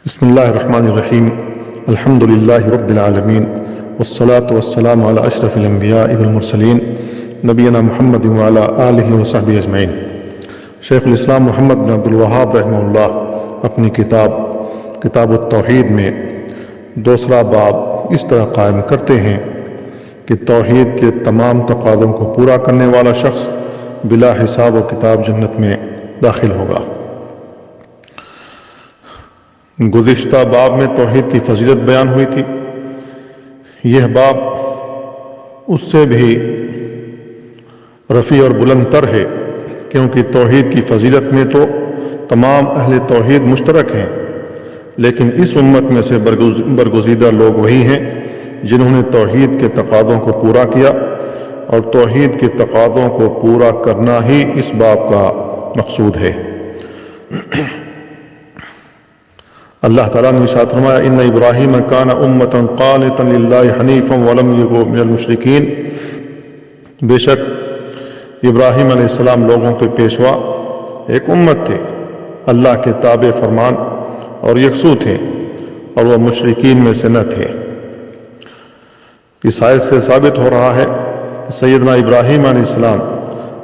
بسم اللہ الرحمن الرحیم الحمد للہ رب العالمین والصلاة والسلام علی اشرف الانبیاء والمرسلین نبینا محمد وعلی آلہ وصحبہ اجمعین۔ شیخ الاسلام محمد بن عبد الوہاب رحمہ اللہ اپنی کتاب التوحید میں دوسرا باب اس طرح قائم کرتے ہیں کہ توحید کے تمام تقاضوں کو پورا کرنے والا شخص بلا حساب و کتاب جنت میں داخل ہوگا۔ گزشتہ باب میں توحید کی فضیلت بیان ہوئی تھی۔ یہ باب اس سے بھی رفیع اور بلند تر ہے، کیونکہ توحید کی فضیلت میں تو تمام اہل توحید مشترک ہیں، لیکن اس امت میں سے برگزیدہ لوگ وہی ہیں جنہوں نے توحید کے تقاضوں کو پورا کیا، اور توحید کے تقاضوں کو پورا کرنا ہی اس باب کا مقصود ہے۔ اللہ تعالیٰ نے ارشاد فرمایا ان ابراہیم کان امۃ قانتا للہ حنیفا ولم یک من المشرکین، بے شک ابراہیم علیہ السلام لوگوں کے پیشوا ایک امت تھے، اللہ کے تابع فرمان اور یکسو تھے، اور وہ مشرکین میں سے نہ تھے۔ اس آیت سے ثابت ہو رہا ہے کہ سیدنا ابراہیم علیہ السلام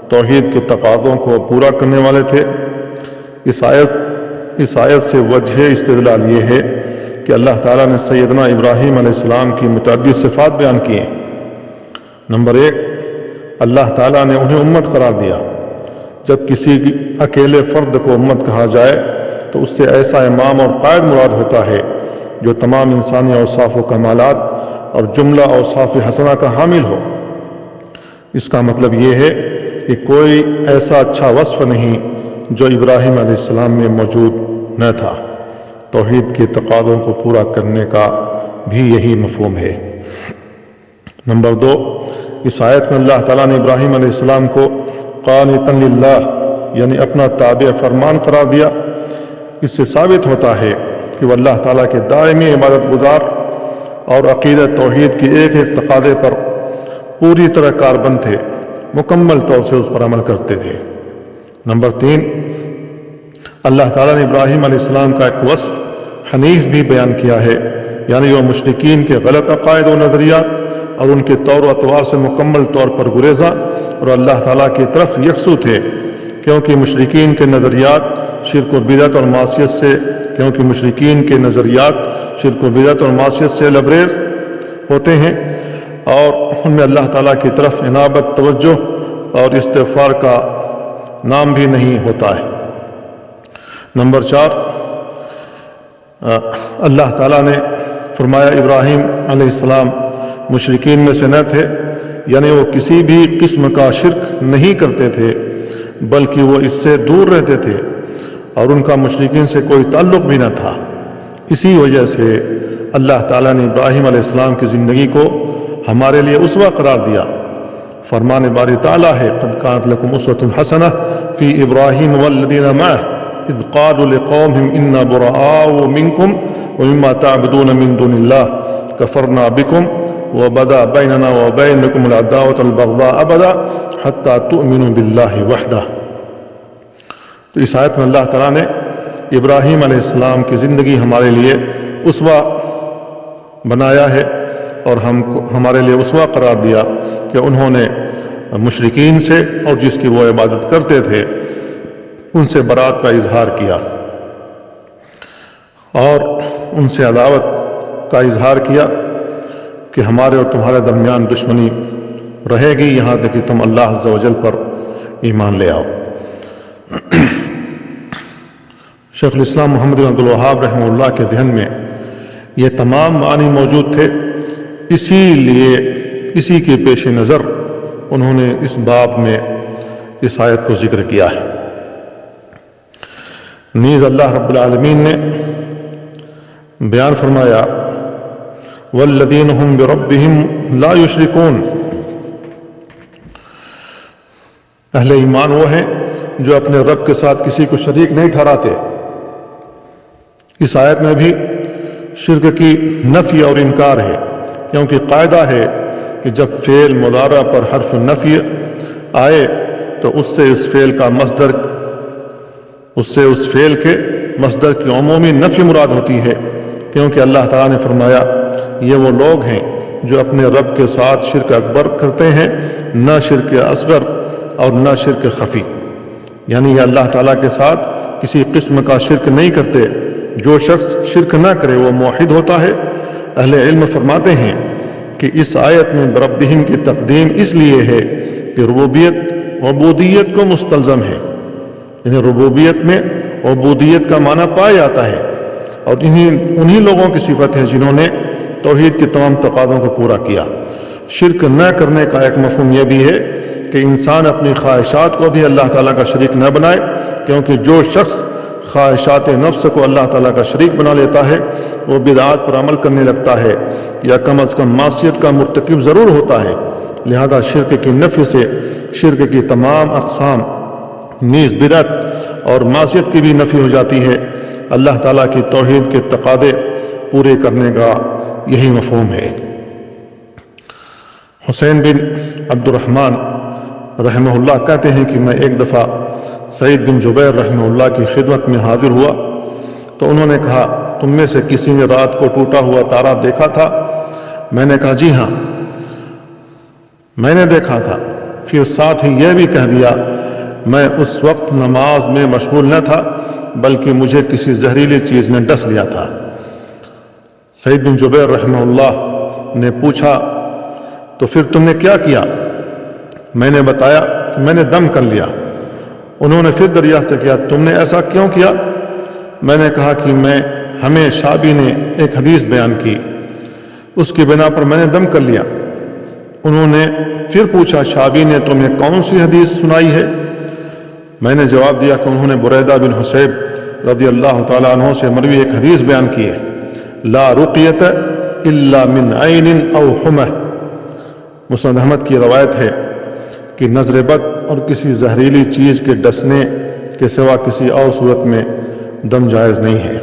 توحید کے تقاضوں کو پورا کرنے والے تھے۔ اس آیت سے وجہ استدلال یہ ہے کہ اللہ تعالیٰ نے سیدنا ابراہیم علیہ السلام کی متعدد صفات بیان کی ہیں۔ نمبر 1، اللہ تعالیٰ نے انہیں امت قرار دیا۔ جب کسی اکیلے فرد کو امت کہا جائے تو اس سے ایسا امام اور قائد مراد ہوتا ہے جو تمام انسانی اوصاف و کمالات اور جملہ اوصاف حسنہ کا حامل ہو۔ اس کا مطلب یہ ہے کہ کوئی ایسا اچھا وصف نہیں جو ابراہیم علیہ السلام میں موجود نہ تھا۔ توحید کے تقاضوں کو پورا کرنے کا بھی یہی مفہوم ہے۔ نمبر 2، اس آیت میں اللہ تعالیٰ نے ابراہیم علیہ السلام کو قانتا للہ یعنی اپنا تابع فرمان قرار دیا۔ اس سے ثابت ہوتا ہے کہ وہ اللہ تعالیٰ کے دائمی عبادت گزار اور عقیدہ توحید کی ایک ایک تقاضے پر پوری طرح کاربند تھے، مکمل طور سے اس پر عمل کرتے تھے۔ نمبر 3، اللہ تعالیٰ نے ابراہیم علیہ السلام کا ایک وصف حنیف بھی بیان کیا ہے، یعنی وہ مشرکین کے غلط عقائد و نظریات اور ان کے طور و اطوار سے مکمل طور پر گریزاں اور اللہ تعالیٰ کی طرف یکسو تھے، کیونکہ مشرکین کے نظریات شرک و بدعت اور معصیت سے لبریز ہوتے ہیں، اور ان میں اللہ تعالیٰ کی طرف انابت، توجہ اور استغفار کا نام بھی نہیں ہوتا ہے۔ نمبر 4، اللہ تعالیٰ نے فرمایا ابراہیم علیہ السلام مشرکین میں سے نہ تھے، یعنی وہ کسی بھی قسم کا شرک نہیں کرتے تھے، بلکہ وہ اس سے دور رہتے تھے اور ان کا مشرکین سے کوئی تعلق بھی نہ تھا۔ اسی وجہ سے اللہ تعالیٰ نے ابراہیم علیہ السلام کی زندگی کو ہمارے لیے اسوہ قرار دیا۔ فرمان باری تعالیٰ ہے قد کانت لکم اسوۃ حسنہ فی ابراہیم والذین معہ اذ قالوا لقومہم انا براء منکم ومما تعبدون من دون اللہ کفرنا بکم وبدا بیننا وبینکم العداوۃ والبغضاء ابدا حتی تؤمنوا باللہ وحدہ۔ تو اس آیت میں اللہ تعالیٰ نے ابراہیم علیہ السلام کی زندگی ہمارے لیے اسوہ بنایا ہے، اور ہمارے لیے اسوہ قرار دیا کہ انہوں نے مشرکین سے اور جس کی وہ عبادت کرتے تھے ان سے برات کا اظہار کیا، اور ان سے عداوت کا اظہار کیا کہ ہمارے اور تمہارے درمیان دشمنی رہے گی یہاں تک کہ تم اللہ عز و جل پر ایمان لے آؤ۔ شیخ الاسلام محمد بن عبد الوہاب رحمہ اللہ کے ذہن میں یہ تمام معنی موجود تھے، اسی لیے اسی کے پیش نظر انہوں نے اس باب میں اس آیت کو ذکر کیا ہے۔ نیز اللہ رب العالمین نے بیان فرمایا والذین هم بربهم لا یشرکون، اہل ایمان وہ ہیں جو اپنے رب کے ساتھ کسی کو شریک نہیں ٹھہراتے۔ اس آیت میں بھی شرک کی نفی اور انکار ہے، کیونکہ قاعدہ ہے کہ جب فعل مضارع پر حرف نفی آئے تو اس سے اس فعل کے مصدر کی عمومی نفی مراد ہوتی ہے، کیونکہ اللہ تعالیٰ نے فرمایا یہ وہ لوگ ہیں جو اپنے رب کے ساتھ شرک اکبر کرتے ہیں، نہ شرک اصغر اور نہ شرک خفی، یعنی یہ اللہ تعالیٰ کے ساتھ کسی قسم کا شرک نہیں کرتے۔ جو شخص شرک نہ کرے وہ موحد ہوتا ہے۔ اہل علم فرماتے ہیں کہ اس آیت میں بربہم کی تقدیم اس لیے ہے کہ ربوبیت عبودیت کو مستلزم ہے، یعنی ربوبیت میں عبودیت کا معنی پایا جاتا ہے، اور انہی لوگوں کی صفت ہے جنہوں نے توحید کے تمام تقاضوں کو پورا کیا۔ شرک نہ کرنے کا ایک مفہوم یہ بھی ہے کہ انسان اپنی خواہشات کو بھی اللہ تعالیٰ کا شریک نہ بنائے، کیونکہ جو شخص خواہشات نفس کو اللہ تعالیٰ کا شریک بنا لیتا ہے وہ بدعات پر عمل کرنے لگتا ہے، یا کم از کم معصیت کا مرتکب ضرور ہوتا ہے۔ لہذا شرک کی نفی سے شرک کی تمام اقسام نیز بدعت اور معصیت کی بھی نفی ہو جاتی ہے۔ اللہ تعالیٰ کی توحید کے تقاضے پورے کرنے کا یہی مفہوم ہے۔ حسین بن عبد الرحمن رحمہ اللہ کہتے ہیں کہ میں ایک دفعہ سعید بن جبیر رحمہ اللہ کی خدمت میں حاضر ہوا تو انہوں نے کہا تم میں سے کسی نے رات کو ٹوٹا ہوا تارا دیکھا تھا؟ میں نے کہا جی ہاں میں نے دیکھا تھا۔ پھر ساتھ ہی یہ بھی کہہ دیا میں اس وقت نماز میں مشغول نہ تھا بلکہ مجھے کسی زہریلی چیز نے ڈس لیا تھا۔ سعید بن جبیر رحمہ اللہ نے پوچھا تو پھر تم نے کیا کیا؟ میں نے بتایا کہ میں نے دم کر لیا۔ انہوں نے پھر دریافت کیا تم نے ایسا کیوں کیا؟ میں نے کہا کہ ہمیں شعبی نے ایک حدیث بیان کی، اس کی بنا پر میں نے دم کر لیا۔ انہوں نے پھر پوچھا شعبی نے تمہیں کون سی حدیث سنائی ہے؟ میں نے جواب دیا کہ انہوں نے بریدہ بن حصیب رضی اللہ تعالیٰ عنہ سے مروی ایک حدیث بیان کی ہے، لا رقیت الا من عین او حمہ۔ مسند احمد کی روایت ہے کہ نظر بد اور کسی زہریلی چیز کے ڈسنے کے سوا کسی اور صورت میں دم جائز نہیں ہے۔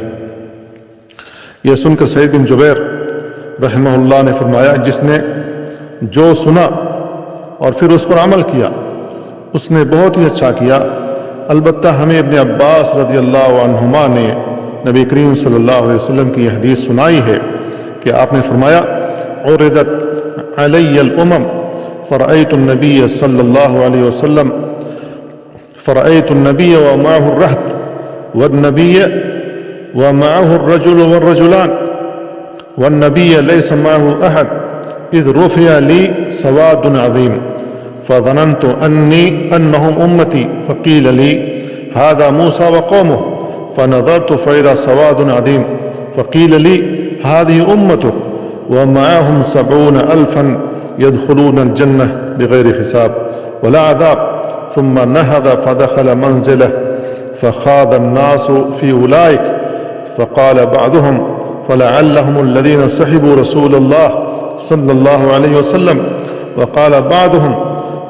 یہ سن کر سعید بن جبیر رحمہ اللہ نے فرمایا جس نے جو سنا اور پھر اس پر عمل کیا اس نے بہت ہی اچھا کیا، البتہ ہمیں ابن عباس رضی اللہ عنہما نے نبی کریم صلی اللہ علیہ وسلم کی یہ حدیث سنائی ہے کہ آپ نے فرمایا عرضت علی الامم فرأيت النبي صلى الله عليه وسلم فرأيت النبي ومعه الرهط والنبي ومعه الرجل والرجلان والنبي ليس معه أحد إذ رفع لي سواد عظيم فظننت أنهم أمتي فقيل لي هذا موسى وقومه فنظرت فإذا سواد عظيم فقيل لي هذه أمتك ومعهم 70,000 يدخلون الجنة بغير حساب ولا عذاب ثم نهض فدخل منزله فخاض الناس في أولئك فقال بعضهم فلعلهم الذين صحبوا رسول الله صلى الله عليه وسلم وقال بعضهم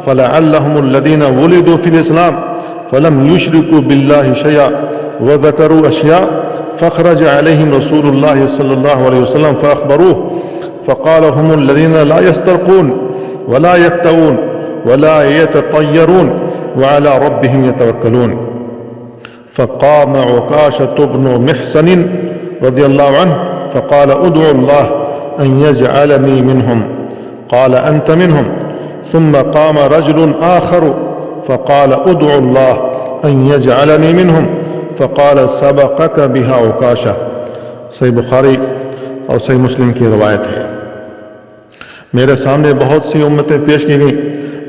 فلعلهم الذين ولدوا في الإسلام فلم يشركوا بالله شيئا وذكروا أشياء فخرج عليهم رسول الله صلى الله عليه وسلم فأخبروه فقال هم الذين لا يسترقون ولا يكتوون ولا يتطيرون وعلى ربهم يتوكلون فقام عكاشة بن محصن رضي الله عنه فقال ادعو الله أن يجعلني منهم قال أنت منهم ثم قام رجل آخر فقال ادعو الله أن يجعلني منهم فقال سبقك بها عكاشة۔ صحیح بخاری اور صحیح مسلم کی روایت ہے۔ میرے سامنے بہت سی امتیں پیش کی گئیں،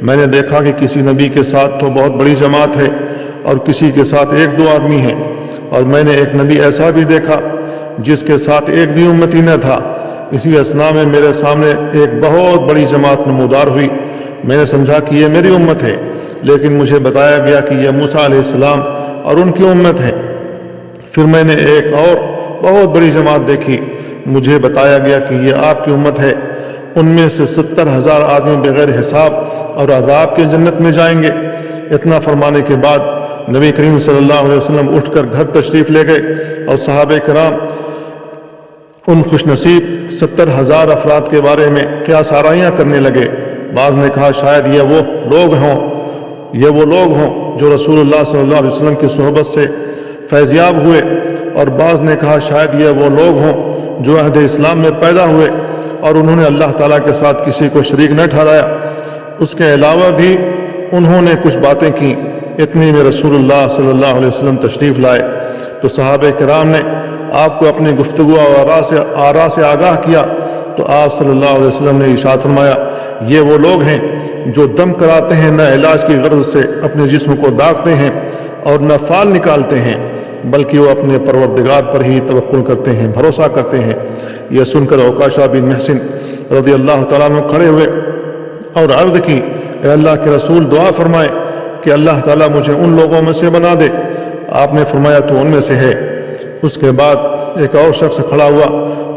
میں نے دیکھا کہ کسی نبی کے ساتھ تو بہت بڑی جماعت ہے اور کسی کے ساتھ ایک دو آدمی ہیں، اور میں نے ایک نبی ایسا بھی دیکھا جس کے ساتھ ایک بھی امتی نہ تھا۔ اسی اثنا میں میرے سامنے ایک بہت بڑی جماعت نمودار ہوئی، میں نے سمجھا کہ یہ میری امت ہے، لیکن مجھے بتایا گیا کہ یہ موسیٰ علیہ السلام اور ان کی امت ہے۔ پھر میں نے ایک اور بہت بڑی جماعت دیکھی، مجھے بتایا گیا کہ یہ آپ کی امت ہے، ان میں سے 70,000 آدمی بغیر حساب اور عذاب کے جنت میں جائیں گے۔ اتنا فرمانے کے بعد نبی کریم صلی اللہ علیہ وسلم اٹھ کر گھر تشریف لے گئے اور صحابہ کرام ان خوش نصیب 70,000 افراد کے بارے میں قیاس آرائیاں کرنے لگے۔ بعض نے کہا شاید یہ وہ لوگ ہوں جو رسول اللہ صلی اللہ علیہ وسلم کی صحبت سے فیضیاب ہوئے، اور بعض نے کہا شاید یہ وہ لوگ ہوں جو عہد اسلام میں پیدا ہوئے اور انہوں نے اللہ تعالیٰ کے ساتھ کسی کو شریک نہ ٹھہرایا۔ اس کے علاوہ بھی انہوں نے کچھ باتیں کی۔ اتنی میں رسول اللہ صلی اللہ علیہ وسلم تشریف لائے تو صحابہ کرام نے آپ کو اپنی گفتگو اور آراء سے آگاہ کیا تو آپ صلی اللہ علیہ وسلم نے ارشاد فرمایا یہ وہ لوگ ہیں جو دم کراتے ہیں، نہ علاج کی غرض سے اپنے جسم کو داغتے ہیں اور نہ فال نکالتے ہیں، بلکہ وہ اپنے پروردگار پر ہی توکل کرتے ہیں، بھروسہ کرتے ہیں۔ یہ سن کر عکاشہ بن محسن رضی اللہ تعالیٰ عنہ کھڑے ہوئے اور عرض کی اے اللہ کے رسول دعا فرمائے کہ اللہ تعالیٰ مجھے ان لوگوں میں سے بنا دے۔ آپ نے فرمایا تو ان میں سے ہے۔ اس کے بعد ایک اور شخص کھڑا ہوا،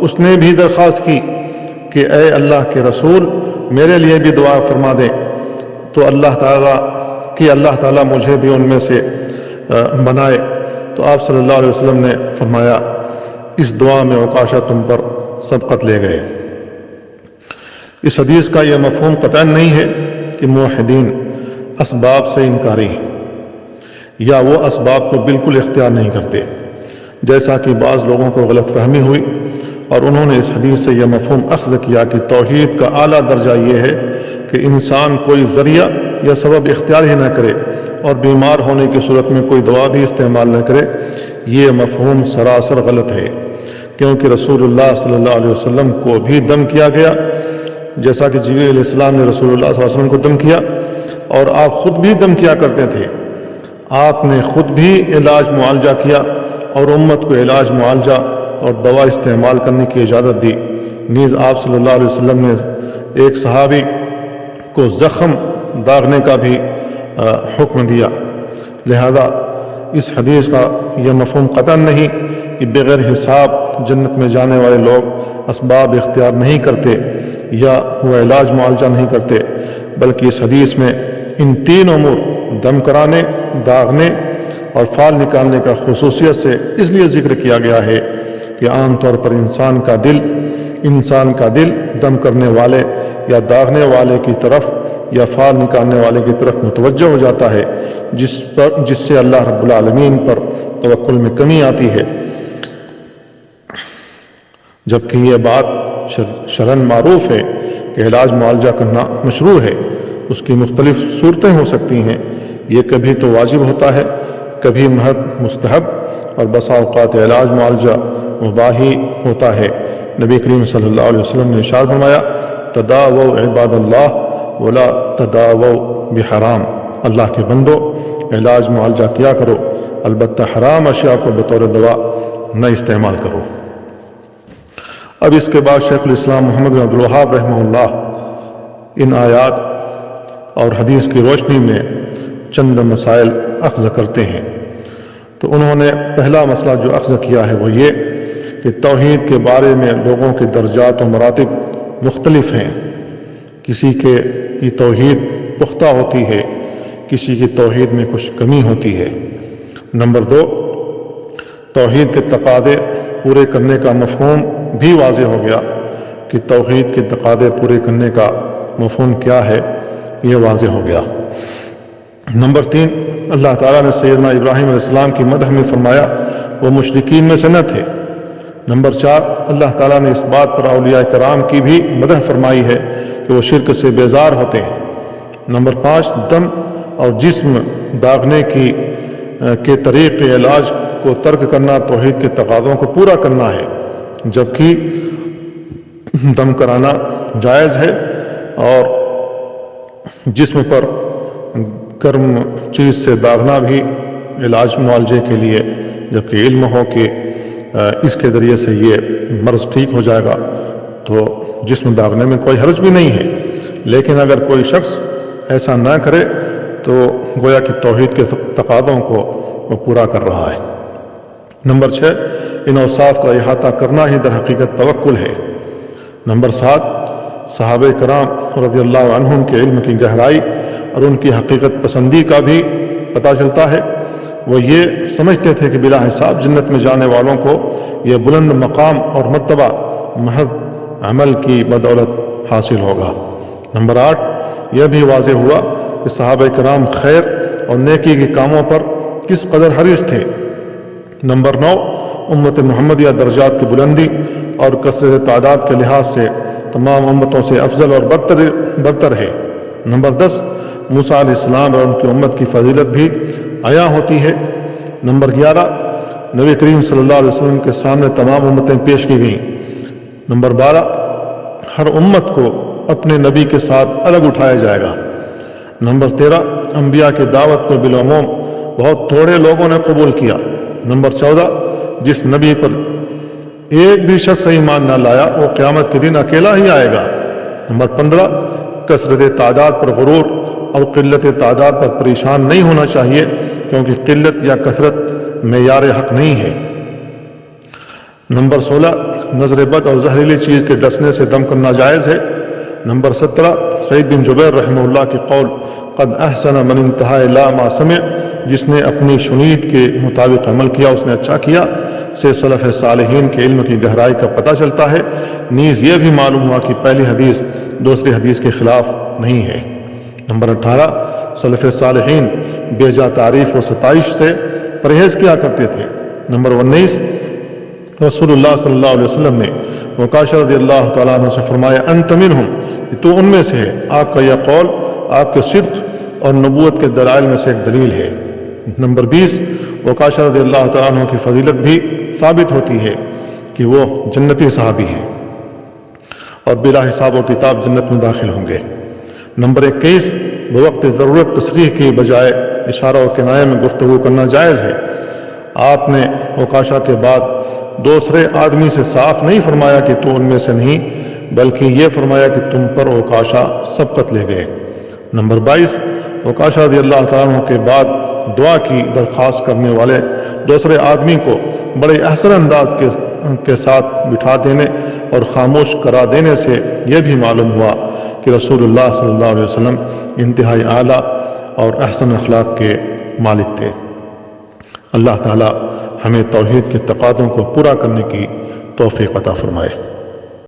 اس نے بھی درخواست کی کہ اے اللہ کے رسول میرے لیے بھی دعا فرما دیں تو اللہ تعالیٰ مجھے بھی ان میں سے بنائے۔ تو آپ صلی اللہ علیہ وسلم نے فرمایا اس دعا میں عکاشہ تم پر سبقت لے گئے۔ اس حدیث کا یہ مفہوم قطعاً نہیں ہے کہ موحدین اسباب سے انکاری یا وہ اسباب کو بالکل اختیار نہیں کرتے، جیسا کہ بعض لوگوں کو غلط فہمی ہوئی اور انہوں نے اس حدیث سے یہ مفہوم اخذ کیا کہ توحید کا اعلیٰ درجہ یہ ہے کہ انسان کوئی ذریعہ یا سبب اختیار ہی نہ کرے اور بیمار ہونے کی صورت میں کوئی دوا بھی استعمال نہ کرے۔ یہ مفہوم سراسر غلط ہے، کیونکہ رسول اللہ صلی اللہ علیہ وسلم کو بھی دم کیا گیا، جیسا کہ جبریل علیہ السلام نے رسول اللہ صلی اللہ علیہ وسلم کو دم کیا، اور آپ خود بھی دم کیا کرتے تھے۔ آپ نے خود بھی علاج معالجہ کیا اور امت کو علاج معالجہ اور دوا استعمال کرنے کی اجازت دی۔ نیز آپ صلی اللہ علیہ وسلم نے ایک صحابی کو زخم داغنے کا بھی حکم دیا۔ لہذا اس حدیث کا یہ مفہوم قطعاً نہیں کہ بغیر حساب جنت میں جانے والے لوگ اسباب اختیار نہیں کرتے یا وہ علاج معالجہ نہیں کرتے، بلکہ اس حدیث میں ان تین امور دم کرانے، داغنے اور فال نکالنے کا خصوصیت سے اس لیے ذکر کیا گیا ہے کہ عام طور پر انسان کا دل دم کرنے والے یا داغنے والے کی طرف یا فال نکالنے والے کی طرف متوجہ ہو جاتا ہے، جس سے اللہ رب العالمین پر توکل میں کمی آتی ہے، جبکہ یہ بات شرعاً معروف ہے کہ علاج معالجہ کرنا مشروع ہے۔ اس کی مختلف صورتیں ہو سکتی ہیں، یہ کبھی تو واجب ہوتا ہے، کبھی محض مستحب، اور بسا اوقات علاج معالجہ مباحی ہوتا ہے۔ نبی کریم صلی اللہ علیہ وسلم نے ارشاد فرمایا تداووا عباد اللہ ولا تداووا بحرام، اللہ کے بندو علاج معالجہ کیا کرو، البتہ حرام اشیاء کو بطور دوا نہ استعمال کرو۔ اب اس کے بعد شیخ الاسلام محمد بن عبد الوہاب رحمہ اللہ ان آیات اور حدیث کی روشنی میں چند مسائل اخذ کرتے ہیں۔ تو انہوں نے پہلا مسئلہ جو اخذ کیا ہے وہ یہ کہ توحید کے بارے میں لوگوں کے درجات و مراتب مختلف ہیں، کسی کی توحید پختہ ہوتی ہے، کسی کی توحید میں کچھ کمی ہوتی ہے۔ نمبر دو، توحید کے تقاضے پورے کرنے کا مفہوم بھی واضح ہو گیا کہ توحید کے تقاضے پورے کرنے کا مفہوم کیا ہے، یہ واضح ہو گیا۔ نمبر تین، اللہ تعالیٰ نے سیدنا ابراہیم علیہ السلام کی مدح میں فرمایا وہ مشرکین میں سے نہ تھے۔ نمبر چار، اللہ تعالیٰ نے اس بات پر اولیاء کرام کی بھی مدح فرمائی ہے کہ وہ شرک سے بیزار ہوتے ہیں۔ نمبر پانچ، دم اور جسم داغنے کے طریق علاج کو ترک کرنا توحید کے تقاضوں کو پورا کرنا ہے، جبکہ دم کرانا جائز ہے اور جسم پر گرم چیز سے داغنا بھی علاج معالجے کے لیے، جبکہ علم ہو کہ اس کے ذریعے سے یہ مرض ٹھیک ہو جائے گا تو جسم داغنے میں کوئی حرج بھی نہیں ہے۔ لیکن اگر کوئی شخص ایسا نہ کرے تو گویا کہ توحید کے تقاضوں کو وہ پورا کر رہا ہے۔ نمبر 6، ان اوصاف کا احاطہ کرنا ہی در حقیقت توکل ہے۔ نمبر 7، صحابہ کرام رضی اللہ عنہم کے علم کی گہرائی اور ان کی حقیقت پسندی کا بھی پتہ چلتا ہے۔ وہ یہ سمجھتے تھے کہ بلا حساب جنت میں جانے والوں کو یہ بلند مقام اور مرتبہ محض عمل کی بدولت حاصل ہوگا۔ نمبر 8، یہ بھی واضح ہوا کہ صحابہ کرام خیر اور نیکی کے کاموں پر کس قدر حریص تھے۔ نمبر 9، امت محمدیہ درجات کی بلندی اور کثرت تعداد کے لحاظ سے تمام امتوں سے افضل اور برتر ہے۔ نمبر 10، موسیٰ علیہ السلام اور ان کی امت کی فضیلت بھی عیاں ہوتی ہے۔ نمبر 11، نبی کریم صلی اللہ علیہ وسلم کے سامنے تمام امتیں پیش کی گئیں۔ نمبر 12، ہر امت کو اپنے نبی کے ساتھ الگ اٹھایا جائے گا۔ نمبر 13، انبیاء کی دعوت کو بالعموم بہت تھوڑے لوگوں نے قبول کیا۔ نمبر 14، جس نبی پر ایک بھی شخص ایمان نہ لایا وہ قیامت کے دن اکیلا ہی آئے گا۔ نمبر 15، کثرت تعداد پر غرور اور قلت تعداد پر پریشان نہیں ہونا چاہیے، کیونکہ قلت یا کثرت معیار حق نہیں ہے۔ نمبر 16، نظر بد اور زہریلی چیز کے ڈسنے سے دم کرنا جائز ہے۔ نمبر 17، سعید بن جبیر رحمہ اللہ کی قول قد احسن من انتہا الی ما سمع، جس نے اپنی شنید کے مطابق عمل کیا اس نے اچھا کیا، سے سلف صالحین کے علم کی گہرائی کا پتہ چلتا ہے۔ نیز یہ بھی معلوم ہوا کہ پہلی حدیث دوسری حدیث کے خلاف نہیں ہے۔ نمبر 18، سلف صالحین بے جا تعریف و ستائش سے پرہیز کیا کرتے تھے۔ نمبر 19، رسول اللہ صلی اللہ علیہ وسلم نے وقاشہ رضی اللہ تعالیٰ عنہ سے فرمایا انت منہم، تو ان میں سے ہے۔ آپ کا یہ قول آپ کے صدق اور نبوت کے دلائل میں سے ایک دلیل ہے۔ نمبر 20، وقاشہ رضی اللہ تعالیٰ عنہ کی فضیلت بھی ثابت ہوتی ہے کہ وہ جنتی صحابی ہیں اور بلا حساب و کتاب جنت میں داخل ہوں گے۔ نمبر 21، بوقت ضرورت تصریح کی بجائے اشارہ و کنایہ میں گفتگو کرنا جائز ہے۔ آپ نے وقاشہ کے بعد دوسرے آدمی سے صاف نہیں فرمایا کہ تو ان میں سے نہیں، بلکہ یہ فرمایا کہ تم پر وقاشہ سبقت لے گئے۔ نمبر 22، وقاشہ رضی اللہ تعالیٰ عنہ کے بعد دعا کی درخواست کرنے والے دوسرے آدمی کو بڑے احسن انداز کے ساتھ بٹھا دینے اور خاموش کرا دینے سے یہ بھی معلوم ہوا کہ رسول اللہ صلی اللہ علیہ وسلم انتہائی اعلیٰ اور احسن اخلاق کے مالک تھے۔ اللہ تعالی ہمیں توحید کے تقاضوں کو پورا کرنے کی توفیق عطا فرمائے۔